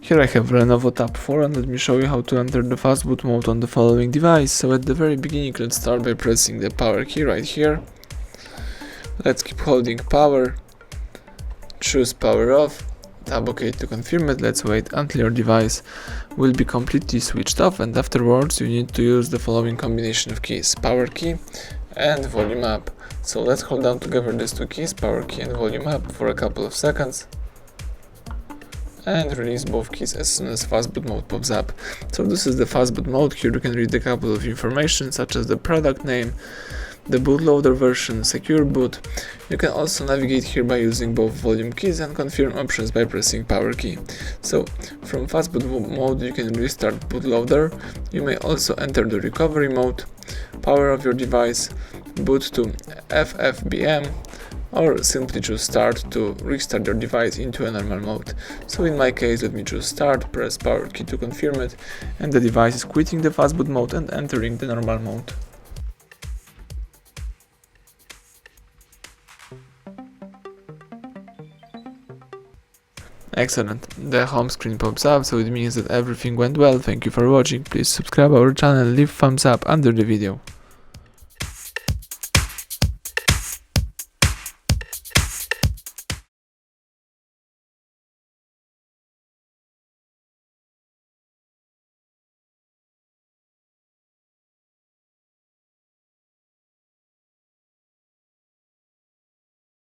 Here I have LENOVO Tab 4 and let me show you how to enter the Fastboot mode on the following device. So at the very beginning, let's start by pressing the power key right here. Let's keep holding power, choose power off, tap OK to confirm it. Let's wait until your device will be completely switched off, and afterwards you need to use the following combination of keys: power key and volume up. So let's hold down together these two keys, power key and volume up, for a couple of seconds and release both keys as soon as Fastboot mode pops up. So this is the Fastboot mode. Here you can read a couple of information such as the product name, the bootloader version, secure boot. You can also navigate here by using both volume keys and confirm options by pressing power key. So from Fastboot mode you can restart bootloader. You may also enter the recovery mode, power off your device, boot to FFBM, or simply choose start to restart your device into a normal mode. So in my case, let me choose start, press power key to confirm it, and the device is quitting the Fastboot mode and entering the normal mode. Excellent, the home screen pops up, so it means that everything went well. Thank you for watching. Please subscribe our channel, leave thumbs up under the video.